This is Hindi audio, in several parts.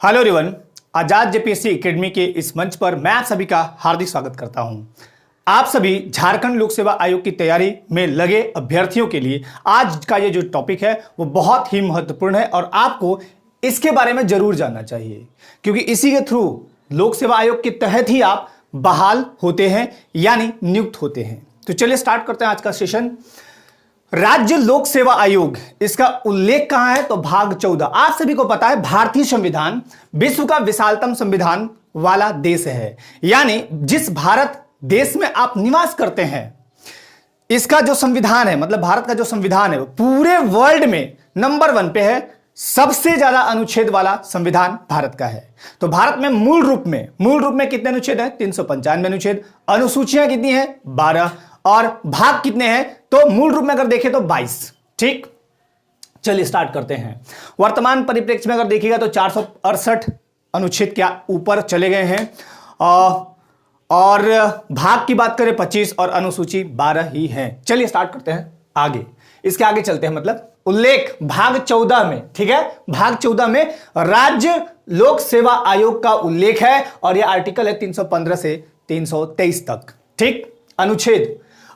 हेलो एवरीवन, आजाद जेपीएससी एकेडमी के इस मंच पर मैं आप सभी का हार्दिक स्वागत करता हूं। आप सभी झारखंड लोक सेवा आयोग की तैयारी में लगे अभ्यर्थियों के लिए आज का ये जो टॉपिक है वो बहुत ही महत्वपूर्ण है और आपको इसके बारे में जरूर जानना चाहिए, क्योंकि इसी के थ्रू लोक सेवा आयोग के तहत ही आप बहाल होते हैं यानी नियुक्त होते हैं। तो चलिए स्टार्ट करते हैं आज का सेशन। राज्य लोक सेवा आयोग, इसका उल्लेख कहां है? तो भाग 14। आप सभी को पता है भारतीय संविधान विश्व का विशालतम संविधान वाला देश है, यानी जिस भारत देश में आप निवास करते हैं इसका जो संविधान है, मतलब भारत का जो संविधान है वो पूरे वर्ल्ड में नंबर 1 पे है। सबसे ज्यादा अनुच्छेद वाला संविधान भारत का है। तो भारत में मूल रूप में कितने अनुच्छेद हैं? 395 अनुच्छेद। अनुसूचियां कितनी हैं? 12। और भाग कितने हैं? तो मूल रूप में अगर देखें तो 22। ठीक, चलिए स्टार्ट करते हैं। वर्तमान परिप्रेक्ष्य में अगर देखिएगा तो 468 अनुच्छेद क्या ऊपर चले गए हैं और भाग की बात करें 25 और अनुसूची 12 ही है। चलिए स्टार्ट करते हैं आगे, इसके आगे चलते हैं। मतलब उल्लेख भाग 14 में, ठीक है, भाग 14 में राज्य लोक सेवा आयोग का उल्लेख है और यह आर्टिकल है 315 से 323 तक। ठीक,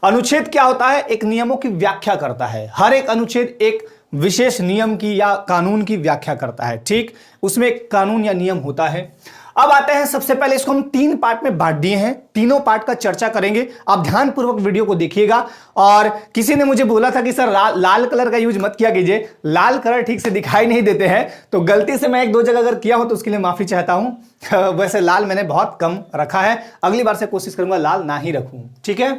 अनुच्छेद क्या होता है? एक नियमों की व्याख्या करता है। हर एक अनुच्छेद एक विशेष नियम की या कानून की व्याख्या करता है। ठीक, उसमें एक कानून या नियम होता है। अब आते हैं, सबसे पहले इसको हम 3 पार्ट में बांट दिए हैं, तीनों पार्ट का चर्चा करेंगे। आप ध्यानपूर्वक वीडियो को देखिएगा। और किसी ने मुझे बोला था कि सर लाल कलर का यूज मत किया कीजिए, लाल कलर ठीक से दिखाई नहीं देते हैं। तो गलती से मैं 1-2 जगह अगर किया हूं तो उसके लिए माफी चाहता हूं। वैसे लाल मैंने बहुत कम रखा है, अगली बार से कोशिश करूंगा लाल ना ही रखूं। ठीक है,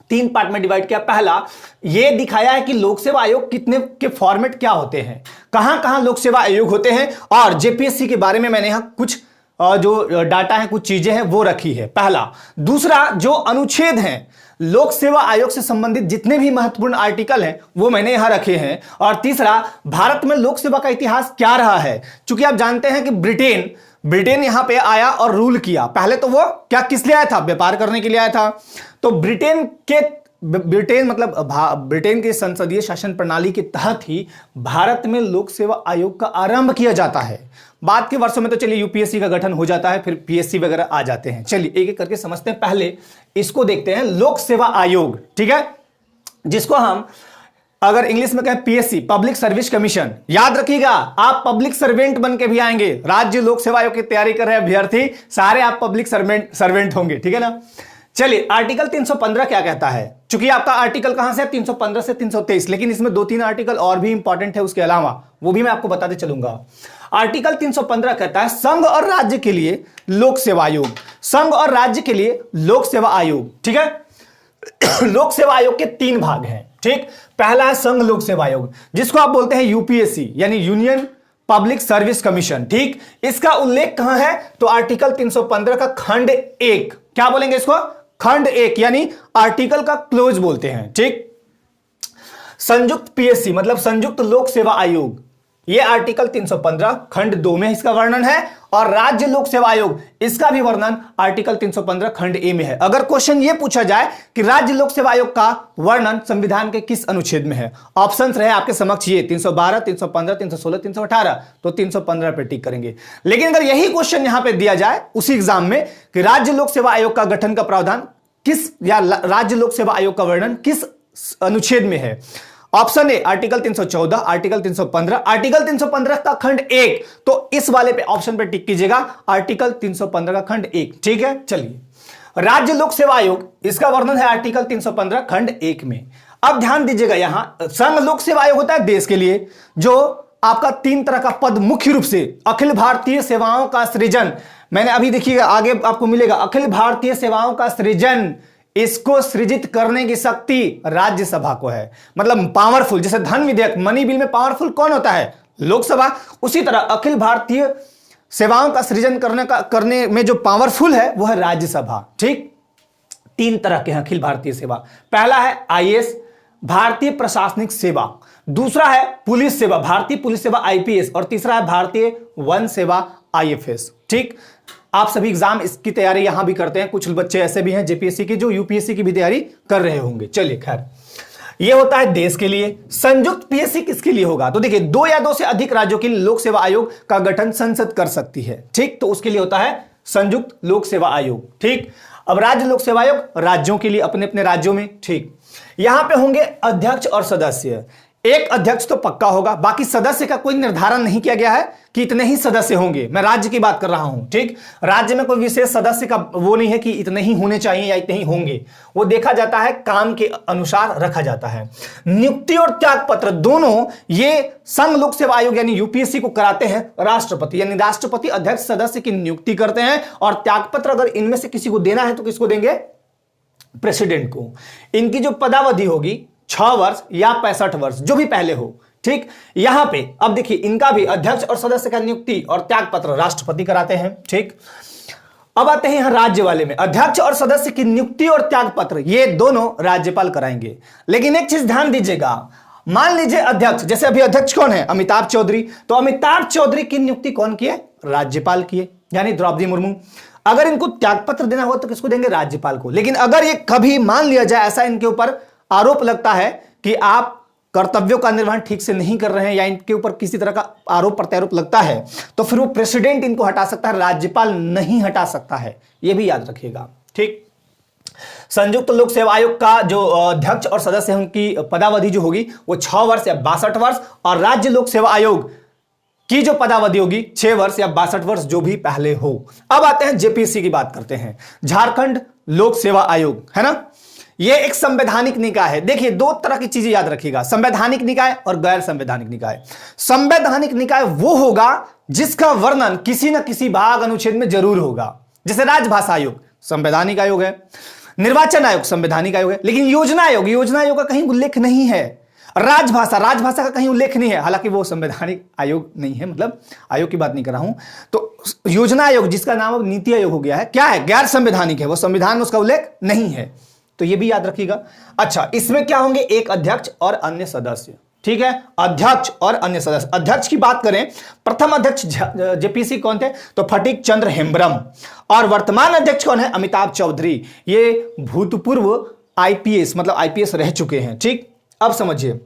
3 पार्ट में डिवाइड किया। पहला यह दिखाया है कि लोक सेवा आयोग कितने के फॉर्मेट क्या होते हैं, कहां कहां लोक सेवा आयोग होते हैं, और जेपीएससी के बारे में मैंने यहां कुछ जो डाटा है, कुछ चीजें हैं वो रखी है। पहला। दूसरा, जो अनुच्छेद हैं लोक सेवा आयोग से संबंधित जितने भी महत्वपूर्ण आर्टिकल हैं वो मैंने यहां रखे हैं। और तीसरा, भारत में लोक सेवा का इतिहास क्या रहा है। चूंकि आप जानते हैं कि ब्रिटेन यहां पे आया और रूल किया। पहले तो वो क्या किस लिए आया था? व्यापार करने के लिए आया था। तो ब्रिटेन की संसदीय शासन प्रणाली के तहत ही भारत में लोक सेवा आयोग का आरंभ किया जाता है। बाद के वर्षों में तो चलिए यूपीएससी का गठन हो जाता है, फिर पीएससी वगैरह आ जाते हैं। चलिए एक एक करके समझते हैं। पहले इसको देखते हैं, लोक सेवा आयोग, ठीक है, जिसको हम अगर इंग्लिश में कहें पीएससी, पब्लिक सर्विस कमीशन। याद रखिएगा, आप पब्लिक सर्वेंट बन के भी आएंगे। राज्य लोक सेवा आयोग की तैयारी कर रहे अभ्यर्थी सारे आप पब्लिक सर्वेंट होंगे, ठीक है ना। चलिए, आर्टिकल 315 क्या कहता है? चूंकि आपका आर्टिकल कहां से है? 315 से 323, लेकिन इसमें 2-3 आर्टिकल और भी इंपॉर्टेंट है उसके अलावा, वो भी मैं आपको बताते चलूंगा। आर्टिकल 315 कहता है संघ और राज्य के लिए लोक सेवा आयोग, संघ और राज्य के लिए लोक सेवा आयोग, ठीक है। लोक सेवा आयोग के 3 भाग हैं। ठीक, पहला है संघ लोक सेवा आयोग, जिसको आप बोलते हैं यूपीएससी यानी यूनियन पब्लिक सर्विस कमीशन। ठीक, इसका उल्लेख कहां है? तो आर्टिकल 315 का खंड 1, क्या बोलेंगे इसको? खंड 1 यानी आर्टिकल का क्लोज बोलते हैं। ठीक, संयुक्त पीएससी मतलब संयुक्त लोक सेवा आयोग, यह आर्टिकल 315 खंड 2 में इसका वर्णन है। और राज्य लोक सेवा आयोग, इसका भी वर्णन आर्टिकल 315 खंड ए में है। अगर क्वेश्चन यह पूछा जाए कि राज्य लोक सेवा आयोग का वर्णन संविधान के किस अनुच्छेद में है, ऑप्शंस रहे आपके समक्ष ये 312, 315, 316, 318, तो 315 पे टिक करेंगे। लेकिन अगर यही क्वेश्चन यहां पे दिया जाए उसी एग्जाम में कि राज्य लोक सेवा आयोग का गठन का प्रावधान किस, या राज्य लोक सेवा आयोग का वर्णन किस अनुच्छेद में है, option A article 314, article 315, article 315 का खंड 1, तो इस वाले पे ऑप्शन पे टिक कीजिएगा, आर्टिकल 315 का खंड 1। ठीक है, चलिए, राज्य लोक सेवा आयोग, इसका वर्णन है आर्टिकल 315 खंड 1 में। अब ध्यान दीजिएगा, यहां संघ लोक सेवा आयोग होता है देश के लिए, जो आपका 3 तरह का पद, मुख्य रूप से अखिल भारतीय सेवाओं का सृजन, मैंने अभी देखिएगा आगे आपको मिलेगा, अखिल भारतीय सेवाओं का सृजन, इसको सृजित करने की शक्ति राज्यसभा को है। मतलब पावरफुल, जैसे धन विधेयक मनी बिल में पावरफुल कौन होता है? लोकसभा। उसी तरह अखिल भारतीय सेवाओं का सृजन करने में जो पावरफुल है वो है राज्यसभा। ठीक, 3 तरह के हैं अखिल भारतीय सेवा। पहला है आईएएस, भारतीय प्रशासनिक सेवा। दूसरा है पुलिस सेवा, भारतीय पुलिस सेवा आईपीएस। और तीसरा है भारतीय वन सेवा आईएफएस। ठीक, आप सभी एग्जाम इसकी तैयारी यहां भी करते हैं, कुछ बच्चे ऐसे भी हैं जेपीएससी की जो यूपीएससी की भी तैयारी कर रहे होंगे। चलिए खैर, यह होता है देश के लिए। संयुक्त पीएससी किसके लिए होगा? तो देखिए, 2 या 2 से अधिक राज्यों के लिए लोक सेवा आयोग का गठन संसद कर सकती है। ठीक, तो उसके लिए होता है संयुक्त लोक सेवा आयोग। ठीक, अब राज्य लोक सेवा आयोग राज्यों के लिए अपने अपने राज्यों में। ठीक, यहां पे होंगे अध्यक्ष और सदस्य। एक अध्यक्ष तो पक्का होगा, बाकी सदस्य का कोई निर्धारण नहीं किया गया है कि इतने ही सदस्य होंगे। मैं राज्य की बात कर रहा हूं। ठीक, राज्य में कोई विशेष सदस्य का वो नहीं है कि इतने ही होने चाहिए या इतने ही होंगे, वो देखा जाता है, काम के अनुसार रखा जाता है। नियुक्ति और त्याग पत्र दोनों ये संघ लोक सेवा आयोग यानी यूपीएससी को कराते हैं राष्ट्रपति, यानी राष्ट्रपति अध्यक्ष सदस्य की नियुक्ति करते हैं, और त्याग पत्र अगर इनमें से किसी को देना है तो किसको देंगे? प्रेसिडेंट को। इनकी जो पदावधि होगी 6 वर्ष या 65 वर्ष, जो भी पहले हो। ठीक, यहां पे अब देखिए, इनका भी अध्यक्ष और सदस्य का नियुक्ति और त्याग पत्र राष्ट्रपति कराते हैं। ठीक, अब आते हैं यहां राज्य वाले में। अध्यक्ष और सदस्य की नियुक्ति और त्याग पत्र ये दोनों राज्यपाल कराएंगे। लेकिन एक चीज ध्यान दीजिएगा, मान लीजिए अध्यक्ष, जैसे अभी अध्यक्ष कौन है? अमिताभ चौधरी। तो अमिताभ चौधरी की नियुक्ति कौन किए? राज्यपाल किए, यानी द्रौपदी मुर्मू। अगर इनको त्याग पत्र देना हो तो किसको देंगे? राज्यपाल को। लेकिन अगर ये कभी मान लिया जाए ऐसा इनके ऊपर आरोप लगता है कि आप कर्तव्यों का निर्वहन ठीक से नहीं कर रहे हैं, या इनके ऊपर किसी तरह का आरोप प्रत्यारोप लगता है, तो फिर वो प्रेसिडेंट इनको हटा सकता है, राज्यपाल नहीं हटा सकता है। यह भी याद रखिएगा। ठीक, संयुक्त लोक सेवा आयोग का जो अध्यक्ष और सदस्य हैं उनकी पदावधि जो होगी वो 6 वर्ष या 62 वर्ष, और राज्य लोक सेवा आयोग की जो पदावधि होगी 6 वर्ष या 62 वर्ष, जो भी पहले हो। अब आते हैं जेपीसी की बात करते हैं, झारखंड लोक सेवा आयोग, है ना। यह एक संवैधानिक निकाय है। देखिए, 2 तरह की चीजें याद रखिएगा, संवैधानिक निकाय और गैर संवैधानिक निकाय। संवैधानिक निकाय वो होगा जिसका वर्णन किसी न किसी भाग अनुच्छेद में जरूर होगा। जैसे राजभाषा आयोग संवैधानिक आयोग है, निर्वाचन आयोग संवैधानिक आयोग है, लेकिन योजना आयोग का कहीं उल्लेख नहीं है। राजभाषा का कहीं उल्लेख नहीं है, हालांकि वो संवैधानिक आयोग नहीं है, मतलब आयोग की बात नहीं कर रहा हूं। तो योजना आयोग, जिसका नाम अब नीति आयोग हो गया है, क्या है? गैर संवैधानिक है, वो संविधान में उसका उल्लेख नहीं है। तो ये भी याद रखिएगा। अच्छा, इसमें क्या होंगे? एक अध्यक्ष और अन्य सदस्य। ठीक है, अध्यक्ष और अन्य सदस्य। अध्यक्ष की बात करें, प्रथम अध्यक्ष जेपीसी कौन थे? तो फटिक चंद्र हेम्ब्रम। और वर्तमान अध्यक्ष कौन है? अमिताभ चौधरी। ये भूतपूर्व आईपीएस, मतलब आईपीएस रह चुके हैं। ठीक, अब समझिए,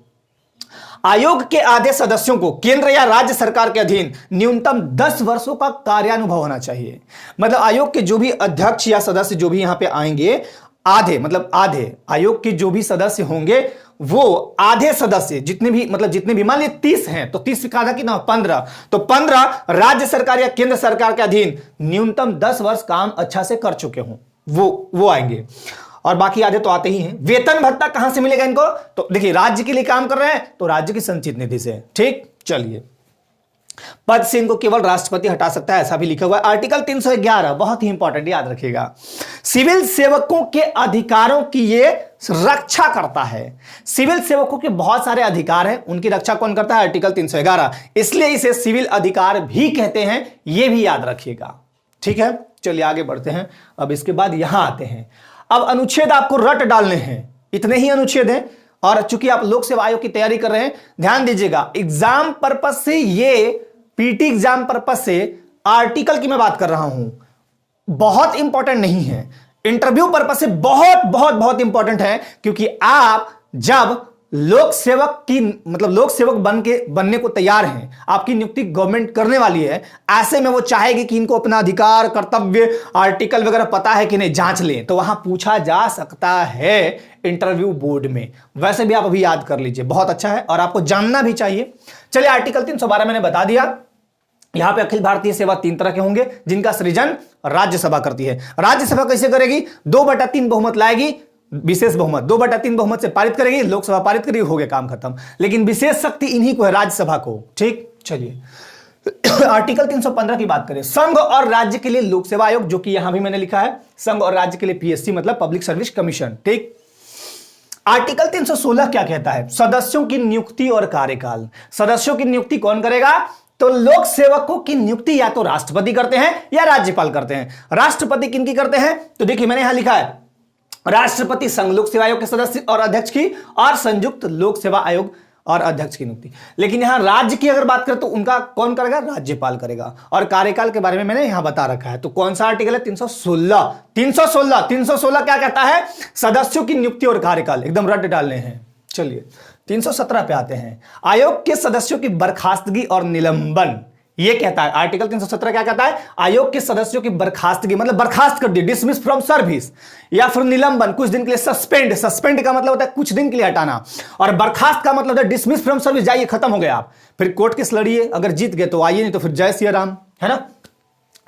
आयोग के आधे सदस्यों को केंद्र या राज्य सरकार के अधीन न्यूनतम 10 वर्षों का कार्यानुभव होना चाहिए। मतलब आयोग के जो भी अध्यक्ष या सदस्य जो भी यहां पे आएंगे, आधे, मतलब आधे आयोग के जो भी सदस्य होंगे, वो आधे सदस्य जितने भी मान लीजिए 30 हैं, तो 30 का आधा कितना? 15। तो 15 राज्य सरकार या केंद्र सरकार के अधीन न्यूनतम 10 वर्ष काम अच्छा से कर चुके हों, वो आएंगे। और बाकी आधे तो आते ही हैं। वेतन भत्ता कहां से मिलेगा इनको? तो देखिए, राज्य के लिए काम कर रहे हैं तो राज्य की संचित निधि से। ठीक, चलिए, पद से इनको केवल राष्ट्रपति हटा सकता है, ऐसा भी लिखा हुआ है। आर्टिकल 311 बहुत ही इंपॉर्टेंट, याद रखिएगा। सिविल सेवकों के अधिकारों की ये रक्षा करता है। सिविल सेवकों के बहुत सारे अधिकार हैं, उनकी रक्षा कौन करता है? आर्टिकल 311। इसलिए इसे सिविल अधिकार भी कहते हैं, यह भी याद रखिएगा। ठीक है, चलिए आगे बढ़ते हैं। अब इसके बाद यहां आते हैं, अब अनुच्छेद आपको रट डालने हैं, इतने ही अनुच्छेद हैं। और चूंकि आप लोक सेवा आयोग की तैयारी कर रहे हैं, ध्यान दीजिएगा, एग्जाम पर्पस से, ये पीटी एग्जाम पर्पस से आर्टिकल की मैं बात कर रहा हूं, बहुत इंपॉर्टेंट नहीं है। इंटरव्यू पर्पस से बहुत बहुत बहुत इंपॉर्टेंट है, क्योंकि आप जब लोक सेवक की, मतलब लोक सेवक बनने को तैयार हैं, आपकी नियुक्ति गवर्नमेंट करने वाली है, ऐसे में वो चाहेगी कि इनको अपना अधिकार, कर्तव्य, आर्टिकल वगैरह पता है कि नहीं, जांच लें। तो वहां पूछा जा सकता है इंटरव्यू बोर्ड में। वैसे भी आप अभी याद कर लीजिए, बहुत अच्छा है और आपको जानना भी चाहिए। चलिए, आर्टिकल 312 मैंने बता दिया। यहां पे अखिल भारतीय सेवा 3 तरह के होंगे, जिनका सृजन राज्यसभा करती है। राज्यसभा कैसे करेगी? 2/3 बहुमत लाएगी, विशेष बहुमत 2/3 बहुमत से पारित करेगी, लोकसभा पारित करेगी, हो गया काम खत्म। लेकिन विशेष शक्ति इन्हीं को है, राज्यसभा को। ठीक, चलिए आर्टिकल 315 की बात करें, संघ और राज्य के लिए लोक सेवा आयोग, जो कि यहां भी मैंने लिखा है, संघ और राज्य के लिए पीएससी मतलब पब्लिक सर्विस कमीशन। ठीक, आर्टिकल 316 क्या कहता है? सदस्यों की नियुक्ति और कार्यकाल। सदस्यों की नियुक्ति कौन करेगा? तो लोक सेवकों की नियुक्ति या तो राष्ट्रपति करते हैं या राज्यपाल करते हैं। राष्ट्रपति किनकी करते हैं? तो देखिए, मैंने यहां लिखा है, राष्ट्रपति संघ लोक सेवा आयोग के सदस्य और अध्यक्ष की, और संयुक्त लोक सेवा आयोग और अध्यक्ष की नियुक्ति। लेकिन यहां राज्य की अगर बात करें तो उनका कौन करेगा? राज्यपाल करेगा। और कार्यकाल के बारे में मैंने यहां बता रखा है। तो कौन सा आर्टिकल है? 316 क्या कहता है? सदस्यों की नियुक्ति और कार्यकाल, एकदम रट डालने हैं। चलिए 317 पे आते हैं। आयोग के सदस्यों की बर्खास्तगी और निलंबन, ये कहता है आर्टिकल 317 क्या कहता है, आयोग के सदस्यों की बर्खास्तगी मतलब बर्खास्त कर दिया, डिसमिस फ्रॉम सर्विस, या फिर निलंबन कुछ दिन के लिए, सस्पेंड, सस्पेंड का मतलब होता है कुछ दिन के लिए हटाना, और बर्खास्त का मतलब होता है डिसमिस फ्रॉम सर्विस, जाइए खत्म हो गया आप, फिर कोर्ट केस लड़िए, अगर जीत गए तो आइए, नहीं तो फिर जय सिया राम, है ना।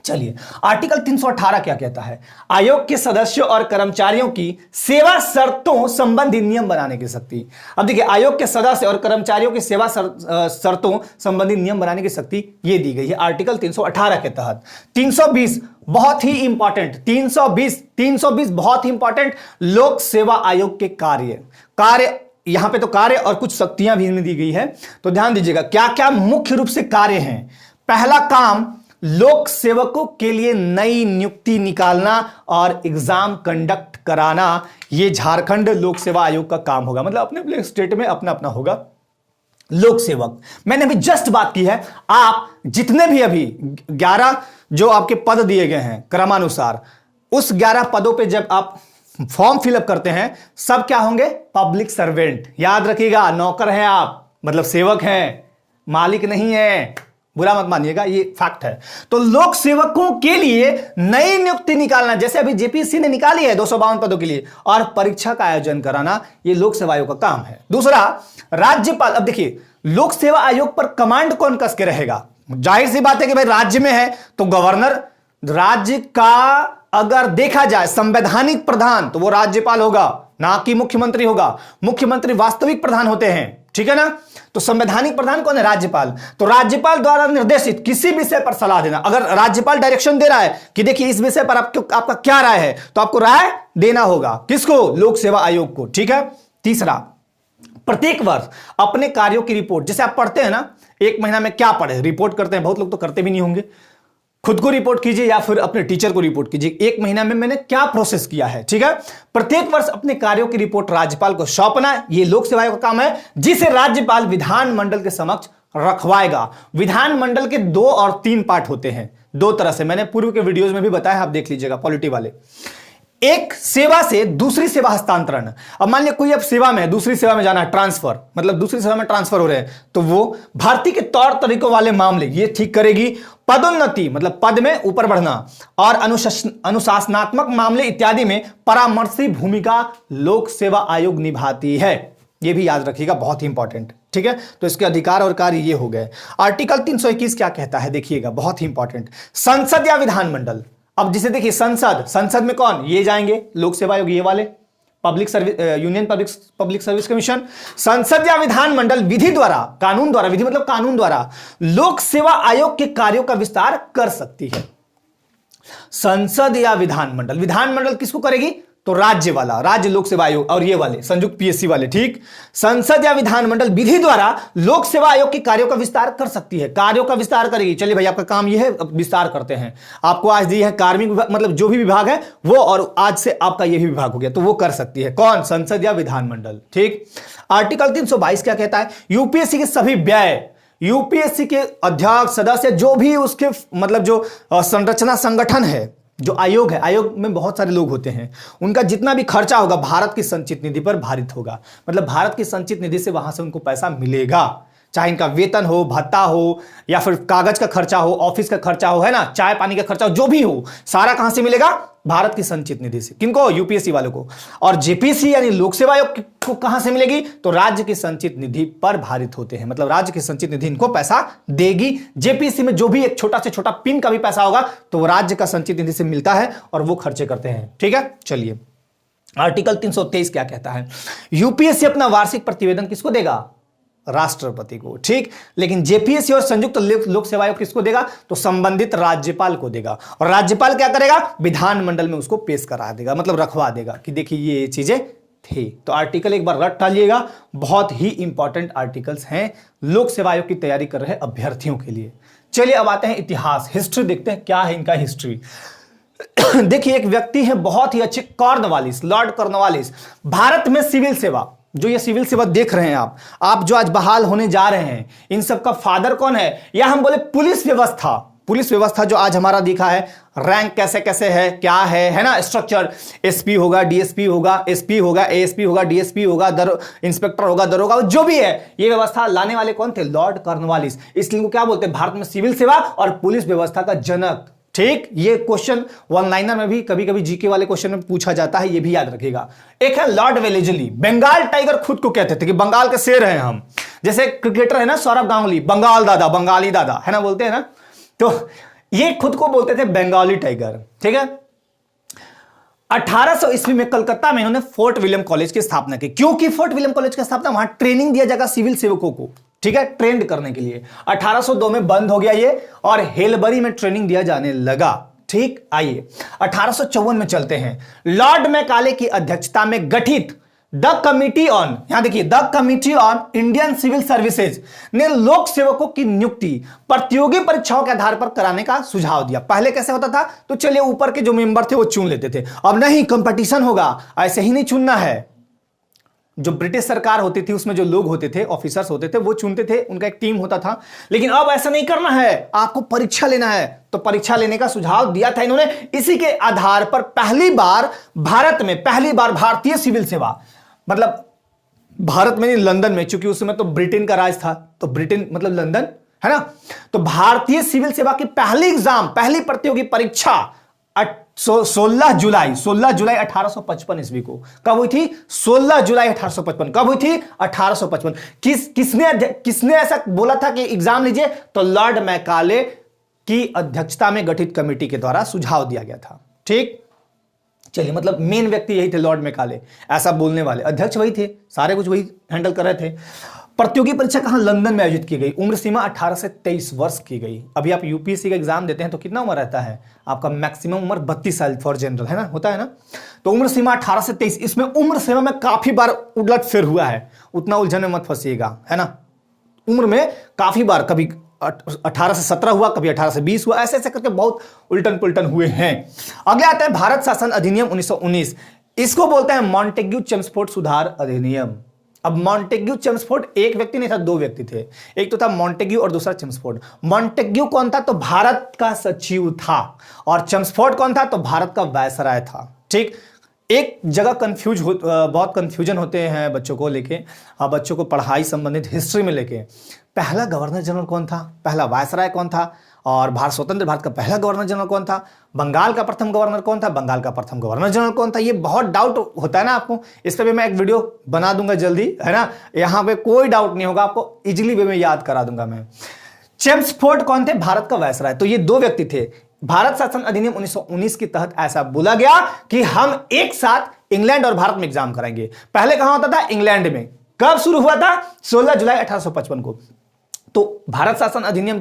चलिए आर्टिकल 318 क्या कहता है, आयोग के सदस्यों और कर्मचारियों की सेवा शर्तों संबंधी नियम बनाने की शक्ति। अब देखिए आयोग के सदस्य और कर्मचारियों की सेवा शर्तों संबंधी नियम बनाने की शक्ति ये दी गई है आर्टिकल 318 के तहत। 320 बहुत ही इंपॉर्टेंट, 320 बहुत ही इंपॉर्टेंट, लोक सेवा आयोग के कार्य यहां पे तो कार्य और कुछ शक्तियां भी इनमें दी गई है, तो ध्यान दीजिएगा क्या क्या मुख्य रूप से कार्य हैं। पहला काम, लोक सेवकों के लिए नई नियुक्ति निकालना और एग्जाम कंडक्ट कराना, यह झारखंड लोक सेवा आयोग का काम होगा, मतलब अपने अपने स्टेट में अपना अपना होगा लोक सेवक। मैंने अभी जस्ट बात की है, आप जितने भी अभी 11 जो आपके पद दिए गए हैं क्रमानुसार, उस 11 पदों पे जब आप फॉर्म फिलअप करते हैं सब क्या होंगे, पब्लिक सर्वेंट। याद रखिएगा, नौकर हैं आप, मतलब सेवक हैं, मालिक नहीं है, बुरा मत मानिएगा, ये फैक्ट है। तो लोक सेवकों के लिए नई नियुक्ति निकालना, जैसे अभी जेपीएससी ने निकाली है 252 पदों के लिए, और परीक्षा का आयोजन कराना, ये लोक सेवा आयोग का काम है। दूसरा, राज्यपाल। अब देखिए लोक सेवा आयोग पर कमांड कौन कस के रहेगा, जाहिर सी बात है कि भाई राज्य में है तो गवर्नर, राज्य का अगर देखा जाए संवैधानिक प्रधान तो वो राज्यपाल होगा, ना कि मुख्यमंत्री होगा। मुख्यमंत्री वास्तविक प्रधान होते हैं, ठीक है ना। तो संवैधानिक प्रधान कौन है, राज्यपाल। तो राज्यपाल द्वारा निर्देशित किसी विषय पर सलाह देना, अगर राज्यपाल डायरेक्शन दे रहा है कि देखिए इस विषय पर आपका क्या राय है, तो आपको राय देना होगा किसको, लोक सेवा आयोग को, ठीक है। तीसरा, प्रत्येक वर्ष अपने कार्यों की रिपोर्ट, जैसे आप पढ़ते हैं ना, एक महीना में क्या पढ़े, रिपोर्ट करते हैं, बहुत लोग तो करते भी नहीं होंगे, खुद को रिपोर्ट कीजिए या फिर अपने टीचर को रिपोर्ट कीजिए, एक महीना में मैंने क्या प्रोसेस किया है, ठीक है। प्रत्येक वर्ष अपने कार्यों की रिपोर्ट राज्यपाल को सौंपना, यह लोक सेवा का काम है, जिसे राज्यपाल विधानमंडल के समक्ष रखवाएगा। विधानमंडल के 2 और 3 पार्ट होते हैं, 2 तरह से, मैंने पूर्व के वीडियोज में भी बताया, आप देख लीजिएगा पॉलिटी वाले। एक सेवा से दूसरी सेवा हस्तांतरण। अब मान लिया कोई अब सेवा में है, दूसरी सेवा में जाना है, ट्रांसफर, मतलब दूसरी सेवा में ट्रांसफर हो रहे हैं, तो वो भर्ती के तौर तरीकों वाले मामले ये ठीक करेगी। पदोन्नति मतलब पद में ऊपर बढ़ना, और अनुशासनात्मक मामले इत्यादि में परामर्शी भूमिका लोक सेवा आयोग निभाती है, ये भी याद रखिएगा, बहुत ही इंपॉर्टेंट, ठीक है। तो इसके अधिकार और कार्य ये हो गए। आर्टिकल 321 क्या कहता है, देखिएगा, बहुत ही इंपॉर्टेंट। संसद या विधानमंडल, अब जिसे देखिए संसद में कौन, ये जाएंगे लोक सेवा आयोग, ये वाले public service, union public service commission. संसद या विधानमंडल विधि द्वारा, कानून द्वारा, विधि मतलब कानून द्वारा लोक सेवा आयोग के कार्यों का विस्तार कर सकती है। संसद या विधानमंडल, विधानमंडल किसको करेगी, तो राज्य वाला, राज्य लोक सेवा आयोग, और ये वाले संयुक्त पीएससी वाले, ठीक। संसद या विधानमंडल विधि द्वारा लोक सेवा आयोग के कार्यों का विस्तार कर सकती है, कार्यों का विस्तार करेगी। चलिए भाई आपका काम ये है, विस्तार करते हैं, आपको आज दी है कार्मिक विभाग, मतलब जो भी विभाग है वो, और आज से आपका ये भी विभाग हो गया, तो वो कर सकती है कौन, संसद या विधानमंडल, ठीक। आर्टिकल 322 क्या कहता है, यूपीएससी के सभी व्यय, यूपीएससी के अध्यक्ष, सदस्य, जो भी उसके मतलब जो संरचना संगठन है, जो आयोग है, आयोग में बहुत सारे लोग होते हैं, उनका जितना भी खर्चा होगा भारत की संचित निधि पर भारित होगा, मतलब भारत की संचित निधि से वहां से उनको पैसा मिलेगा, चाहे इनका वेतन हो, भत्ता हो, या फिर कागज का खर्चा हो, ऑफिस का खर्चा हो, है ना, चाय पानी का खर्चा हो, जो भी हो, सारा कहां से मिलेगा, भारत की संचित निधि से। किनको, यूपीएससी वालों को। और जेपीसी यानी लोक सेवा आयोग को कहां से मिलेगी, तो राज्य की संचित निधि पर भारित होते हैं, मतलब राज्य की संचित निधि इनको पैसा देगी। जेपीसी में जो भी एक छोटा से छोटा पिन का भी पैसा होगा तो वो राज्य का संचित निधि से मिलता है और वो खर्चे करते हैं, ठीक है। चलिए आर्टिकल 323 क्या कहता है, यूपीएससी अपना वार्षिक प्रतिवेदन किसको देगा, राष्ट्रपति को, ठीक। लेकिन जेपीएससी और संयुक्त लोक सेवा आयोग किसको देगा, तो संबंधित राज्यपाल को देगा, और राज्यपाल क्या करेगा, विधानमंडल में उसको पेश करा देगा, मतलब रखवा देगा कि देखिए ये चीजें थी। तो आर्टिकल एक बार रट डालिएगा, बहुत ही इंपॉर्टेंट आर्टिकल्स हैं लोक सेवा आयोग की तैयारी कर रहे अभ्यर्थियों के लिए। चलिए अब आते हैं इतिहास, हिस्ट्री देखते हैं क्या है इनका हिस्ट्री। देखिए एक व्यक्ति है बहुत ही अच्छे, कॉर्नवालिस, लॉर्ड कॉर्नवालिस। भारत में सिविल सेवा, जो ये सिविल सेवा देख रहे हैं आप जो आज बहाल होने जा रहे हैं, इन सब का फादर कौन है, या हम बोले पुलिस व्यवस्था, पुलिस व्यवस्था जो आज हमारा दिखा है, रैंक कैसे कैसे है, क्या है ना, स्ट्रक्चर, एसपी होगा, डीएसपी होगा, एसपी होगा, एएसपी होगा, डीएसपी होगा, इंस्पेक्टर होगा, दरोगा, जो भी है, ये व्यवस्था लाने वाले कौन थे? Lord Cornwallis. इसलिए इनको क्या बोलते हैं? भारत में सिविल सेवा और पुलिस व्यवस्था का जनक। ठीक, ये क्वेश्चन वन लाइनर में भी कभी कभी जीके वाले क्वेश्चन में पूछा जाता है, ये भी याद रखिएगा। एक है लॉर्ड वेलेजली, बंगाल टाइगर खुद को कहते थे कि बंगाल के शेर हैं हम। जैसे क्रिकेटर है ना सौरभ गांगुली, बंगाल दादा, बंगाली दादा, है ना, बोलते हैं ना, तो ये खुद को बोलते थे बंगाली टाइगर। ठीक है, 1800 ईस्वी में कलकत्ता में इन्होंने फोर्ट विलियम कॉलेज की स्थापना की। क्योंकि फोर्ट विलियम कॉलेज की स्थापना, वहां ट्रेनिंग दिया जाएगा सिविल सेवकों को, ठीक है, ट्रेंड करने के लिए। 1802 में बंद हो गया ये और हेलबरी में ट्रेनिंग दिया जाने लगा। ठीक, आइए 1854 में चलते हैं। लॉर्ड मैकाले की अध्यक्षता में गठित द कमिटी ऑन, यहां देखिए, the committee on Indian civil services ने लोक सेवकों की नियुक्ति प्रतियोगी परीक्षाओं के आधार पर कराने का सुझाव दिया। पहले कैसे होता था? तो चलिए ऊपर के जो मेंबर थे वो चुन लेते थे, अब नहीं, कंपटीशन होगा, ऐसे ही नहीं चुनना है। जो ब्रिटिश सरकार होती थी उसमें जो लोग होते थे, ऑफिसर्स होते थे, वो चुनते थे, उनका एक टीम होता था। लेकिन अब ऐसा नहीं करना है, आपको परीक्षा लेना है। तो परीक्षा लेने का सुझाव दिया था इन्होंने। इसी के आधार पर पहली बार भारत में, पहली बार भारतीय सिविल सेवा, मतलब भारत में नहीं, लंदन में, क्योंकि उस समय तो ब्रिटेन का राज था, तो ब्रिटेन मतलब लंदन, है ना, तो भारतीय सिविल सेवा की पहली एग्जाम, पहली प्रतियोगी परीक्षा 16 जुलाई 1855 ईस्वी को कब हुई थी? 16 जुलाई 1855। कब हुई थी? 1855। किसने ऐसा बोला था कि एग्जाम लीजिए? तो लॉर्ड मैकाले की अध्यक्षता में गठित कमेटी के द्वारा सुझाव दिया गया था। ठीक, चलिए, मतलब मेन व्यक्ति यही थे लॉर्ड मैकाले, ऐसा बोलने वाले, अध्यक्ष वही थे, सारे कुछ वही हैंडल कर रहे थे। प्रतियोगी परीक्षा कहां? लंदन में आयोजित की गई। उम्र सीमा 18 से 23 वर्ष की गई। अभी आप यूपीएससी का एग्जाम देते हैं तो कितना उम्र रहता है आपका? मैक्सिमम उम्र 32 साल फॉर जनरल, है ना, होता है ना। तो उम्र सीमा 18 से 23, इसमें उम्र सीमा में काफी बार उलट फेर हुआ है, उतना उलझन में मत फंसिएगा, है ना। उम्र में काफी बार, कभी 18 से 17 हुआ, कभी 18 से 20 हुआ, ऐसे ऐसे करके बहुत उल्टन पुल्टन हुए हैं। अगले आता है भारत शासन अधिनियम 1919। इसको बोलते हैं मॉन्टेग्यू चेम्सफोर्ड सुधार अधिनियम। अब मॉन्टेग्यू चेम्सफोर्ड एक व्यक्ति नहीं था, दो व्यक्ति थे, एक तो था मॉन्टेग्यू और दूसरा चेम्सफोर्ड। मॉन्टेग्यू कौन था? तो भारत का सचिव था, और चेम्सफोर्ड कौन था? तो भारत का वायसराय था। ठीक, एक जगह बहुत कंफ्यूजन होते हैं बच्चों को लेके, बच्चों को पढ़ाई संबंधित हिस्ट्री में लेके। पहला गवर्नर जनरल कौन था? पहला वायसराय कौन था? और स्वतंत्र भारत का पहला गवर्नर जनरल कौन था? बंगाल का प्रथम गवर्नर कौन था? बंगाल का प्रथम गवर्नर जनरल कौन था? ये बहुत डाउट होता है ना आपको, इस पर भी मैं एक वीडियो बना दूंगा जल्दी, है ना। यहां पे कोई डाउट नहीं होगा, आपको इजिली वे में याद करा दूंगा मैं। चेम्सफोर्ड कौन थे? भारत का वायसराय। तो ये दो व्यक्ति थे। भारत शासन अधिनियम 1919 के तहत ऐसा बोला गया कि हम एक साथ इंग्लैंड और भारत में एग्जाम कराएंगे। पहले कहां होता था? इंग्लैंड में। कब शुरू हुआ था? 16 जुलाई 1855 को। तो भारत शासन अधिनियम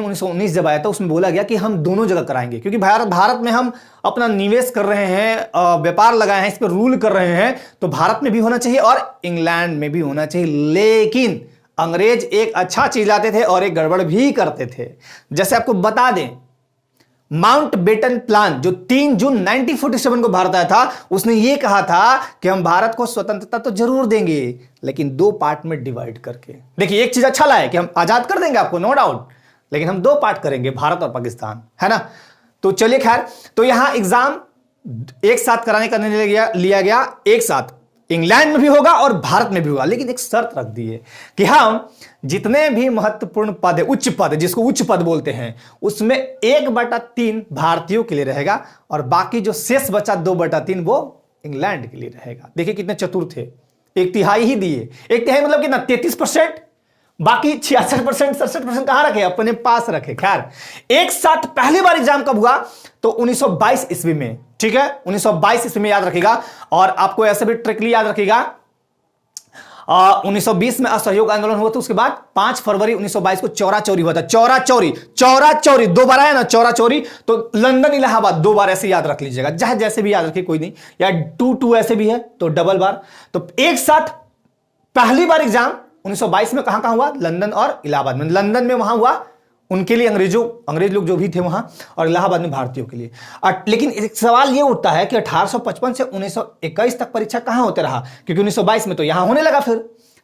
1919 जब आया था, उसमें बोला गया कि हम दोनों जगह कराएंगे, क्योंकि भारत में हम अपना निवेश कर रहे हैं, व्यापार लगाए हैं, इस पर रूल कर रहे हैं, तो भारत में भी होना चाहिए और इंग्लैंड में भी होना चाहिए। लेकिन अंग्रेज एक अच्छा चीज लाते थे और एक गड़बड़ भी करते थे। जैसे आपको बता दें, माउंटबेटन प्लान जो 3 जून 1947 को भारत आया था, उसने यह कहा था कि हम भारत को स्वतंत्रता तो जरूर देंगे, लेकिन 2 पार्ट में डिवाइड करके। देखिए, एक चीज अच्छा लगा है कि हम आजाद कर देंगे आपको, नो डाउट, लेकिन हम 2 पार्ट करेंगे, भारत और पाकिस्तान, है ना। तो चलिए, खैर, तो यहां एग्जाम एक साथ कराने का निर्णय लिया गया, एक साथ इंग्लैंड में भी होगा और भारत में भी होगा, लेकिन एक शर्त रख दी है कि हम जितने भी महत्वपूर्ण पद है, उच्च पद, जिसको उच्च पद बोलते हैं, उसमें 1/3 भारतीयों के लिए रहेगा और बाकी जो शेष बचा 2/3 वो इंग्लैंड के लिए रहेगा। देखिए कितने चतुर थे, 1/3 ही दिए। 1/3 मतलब कितना? 33%, बाकी 66%, 67% कहां रखे? अपने पास रखे। खैर, एक साथ पहली बार एग्जाम कब हुआ? तो 1922 ईस्वी में। ठीक है, 1922 ईस्वी में याद रखिएगा। और आपको ऐसे भी ट्रिकली याद रखिएगा, 1920 में असहयोग आंदोलन हुआ था, उसके बाद 5 फरवरी 1922 को चौरा चौरी हुआ था। चौरा चौरी 2 बार आया ना, चौरा चौरी। तो लंदन इलाहाबाद 2 बार, ऐसे याद रख लीजिएगा, चाहे जैसे भी याद रखिए, कोई नहीं, या 2 ऐसे भी है तो डबल बार। तो एक साथ पहली बार एग्जाम 1922 में कहां हुआ? लंदन और इलाहाबाद में। लंदन में वहां हुआ उनके लिए, अंग्रेज लोग जो भी थे वहां, और इलाहाबाद में भारतीयों के लिए। लेकिन एक सवाल यह उठता है कि 1855 से 1921 तक परीक्षा कहां होते रहा? क्योंकि 1922 में तो यहां होने लगा, फिर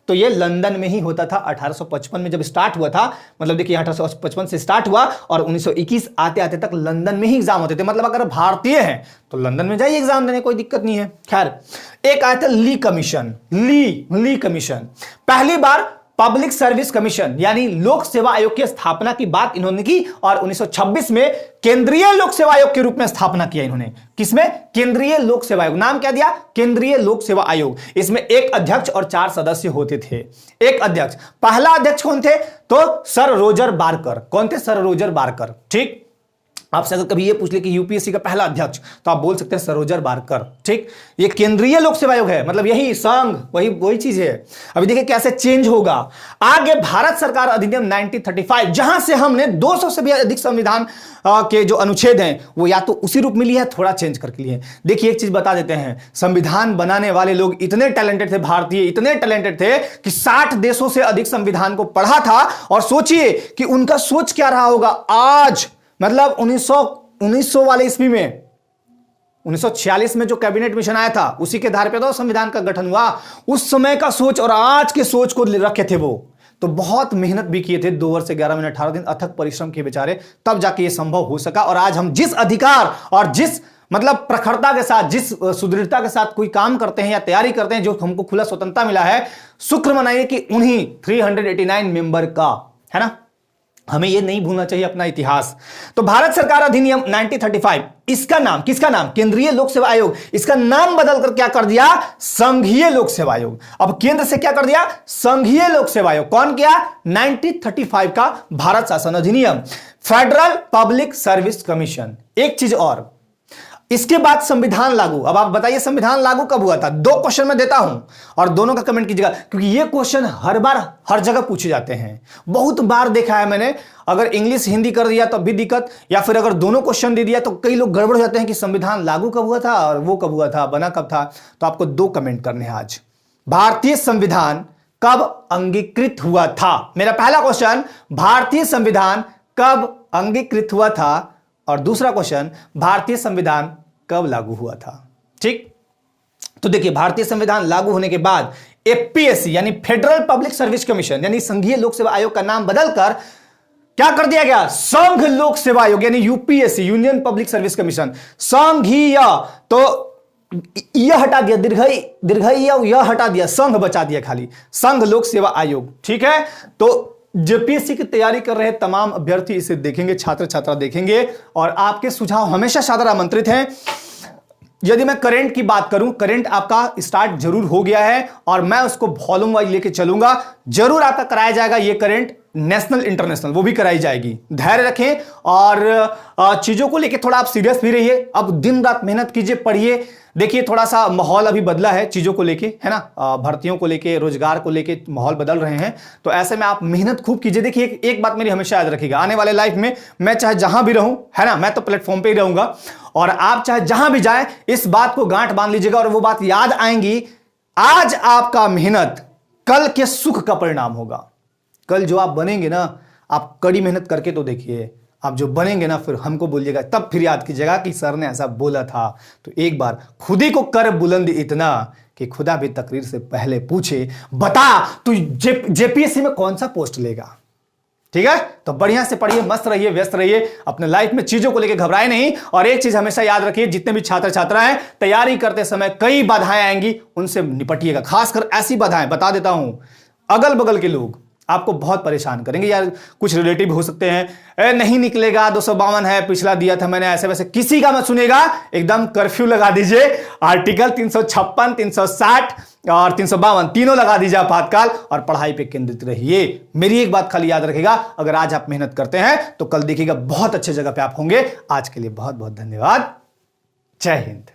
तो ये लंदन में ही होता था 1855 में जब स्टार्ट हुआ था। मतलब देखिए 1855 से स्टार्ट हुआ और 1921 आते आते तक लंदन में ही एग्जाम होते थे। मतलब अगर भारतीय हैं तो लंदन में जाइए एग्जाम देने, कोई दिक्कत नहीं है। खैर, एक आया था ली कमीशन। ली कमीशन पहली बार पब्लिक सर्विस कमीशन यानी लोक सेवा आयोग की स्थापना की बात इन्होंने की और 1926 में केंद्रीय लोक सेवा आयोग के रूप में स्थापना किया इन्होंने। किसमें? केंद्रीय लोक सेवा आयोग। नाम क्या दिया? केंद्रीय लोक सेवा आयोग। इसमें एक अध्यक्ष और 4 सदस्य होते थे। एक अध्यक्ष। पहला अध्यक्ष कौन थे? तो सर रोजर बारकर। कौन थे? Sir Roger Barker. ठीक, आपसे अगर कभी ये पूछ ले कि यूपीएससी का पहला अध्यक्ष, तो आप बोल सकते हैं सर रोजर बारकर। ठीक, ये केंद्रीय लोक सेवा आयोग है, मतलब यही संघ वही चीज है। अभी देखिए कैसे चेंज होगा आगे। भारत सरकार अधिनियम 1935, जहां से हमने 200 से भी अधिक संविधान के जो अनुच्छेद हैं वो या तो उसी रूप में लिए हैं, थोड़ा चेंज करके लिए। देखिए एक चीज बता देते हैं, संविधान बनाने वाले लोग इतने टैलेंटेड थे, भारतीय इतने टैलेंटेड थे कि 60 देशों से अधिक संविधान को पढ़ा था। और सोचिए कि उनका सोच क्या रहा होगा आज। मतलब 1900 वाले ईस्वी में, 1946 में जो कैबिनेट मिशन आया था उसी के आधार पर तो संविधान का गठन हुआ। उस समय का सोच और आज के सोच को रखे थे वो, तो बहुत मेहनत भी किए थे। 2 वर्ष से 11 महीने 18 दिन अथक परिश्रम किए बेचारे, तब जाके ये संभव हो सका। और आज हम जिस अधिकार और जिस मतलब प्रखरता के साथ, जिस सुदृढ़ता के साथ कोई काम करते हैं या तैयारी करते हैं, जो हमको खुला स्वतंत्रता मिला है, शुक्र मनाइए कि उन्हीं 389 मेंबर का, है ना। हमें यह नहीं भूलना चाहिए अपना इतिहास। तो भारत सरकार अधिनियम 1935, इसका नाम, किसका नाम? केंद्रीय लोक सेवा आयोग। इसका नाम बदलकर क्या कर दिया? संघीय लोक सेवा आयोग। अब केंद्र से क्या कर दिया? संघीय लोक सेवा आयोग। कौन किया? 1935 का भारत शासन अधिनियम, फेडरल पब्लिक सर्विस कमीशन। एक चीज और, इसके बाद संविधान लागू। अब आप बताइए संविधान लागू कब हुआ था? 2 क्वेश्चन मैं देता हूं और दोनों का कमेंट कीजिएगा, क्योंकि ये क्वेश्चन हर बार हर जगह पूछे जाते हैं। बहुत बार देखा है मैंने। अगर इंग्लिश हिंदी कर दिया तो भी दिक्कत, या फिर अगर दोनों क्वेश्चन दे दिया तो कई लोग गड़बड़ जाते हैं कि संविधान लागू कब हुआ था और वो कब हुआ था, बना कब था। तो आपको 2 कमेंट करने हैं आज। भारतीय संविधान कब अंगीकृत हुआ था? मेरा पहला क्वेश्चन, भारतीय संविधान कब अंगीकृत हुआ था? और दूसरा क्वेश्चन, भारतीय संविधान कब लागू हुआ था? ठीक, तो देखिए भारतीय संविधान लागू होने के बाद एपीएससी यानी फेडरल पब्लिक सर्विस कमीशन यानी संघीय लोक सेवा आयोग का नाम बदलकर क्या कर दिया गया? संघ लोक सेवा आयोग यानी UPSC, union public service commission. संघीय तो यह हटा दिया, दीर्घई यह हटा दिया, संघ बचा दिया खाली, संघ लोक सेवा आयोग। ठीक है, तो जेपीएससी की तैयारी कर रहे तमाम अभ्यर्थी इसे देखेंगे, छात्र छात्रा देखेंगे और आपके सुझाव हमेशा सादर आमंत्रित हैं। यदि मैं करंट की बात करूं, करंट आपका स्टार्ट जरूर हो गया है और मैं उसको वॉल्यूम वाइज लेके चलूंगा। जरूर आपका कराया जाएगा ये करंट, नेशनल इंटरनेशनल वो भी कराई जाएगी। धैर्य रखें और चीजों को लेके थोड़ा आप सीरियस भी रहिए। अब दिन रात मेहनत कीजिए, पढ़िए। देखिए थोड़ा सा माहौल अभी बदला है चीजों को लेके, है ना, भर्तियों को लेके, रोजगार को लेके माहौल बदल रहे हैं। तो ऐसे में आप मेहनत खूब कीजिए। देखिए एक बात मेरी हमेशा याद रखिएगा, आने वाले लाइफ में मैं चाहे जहां भी रहूं, है ना, मैं तो प्लेटफॉर्म पे ही रहूंगा और आप चाहे जहां भी जाएं, इस बात को गांठ बांध लीजिएगा और वो बात याद आएंगी। आज आपका मेहनत कल के सुख का परिणाम होगा। कल जो आप बनेंगे ना, आप कड़ी मेहनत करके तो देखिए, आप जो बनेंगे ना फिर हमको बोलिएगा, तब फिर याद कीजिएगा कि सर ने ऐसा बोला था। तो एक बार खुद ही को कर बुलंद इतना कि खुदा भी तकरीर से पहले पूछे, बता तू जेपीएससी में कौन सा पोस्ट लेगा। ठीक है, तो बढ़िया से पढ़िए, मस्त रहिए, व्यस्त रहिए, अपने लाइफ में चीजों को लेकर घबराए नहीं। और एक चीज हमेशा याद रखिए, जितने भी छात्र छात्रा हैं, तैयारी करते समय कई बाधाएं आएंगी, उनसे निपटिएगा। खासकर ऐसी बाधाएं, बता देता हूं, अगल बगल के लोग आपको बहुत परेशान करेंगे। यार कुछ रिलेटिव हो सकते हैं, नहीं निकलेगा, 252 है, पिछला दिया था मैंने, ऐसे वैसे किसी का मत सुनेगा। एकदम कर्फ्यू लगा दीजिए, आर्टिकल 356, 360 और 352 तीनों लगा दीजिए आपातकाल और पढ़ाई पे केंद्रित रहिए। मेरी एक बात खाली याद रखिएगा, अगर आज आप मेहनत करते हैं तो कल देखिएगा बहुत अच्छे जगह पे आप होंगे। आज के लिए बहुत बहुत धन्यवाद। जय हिंद।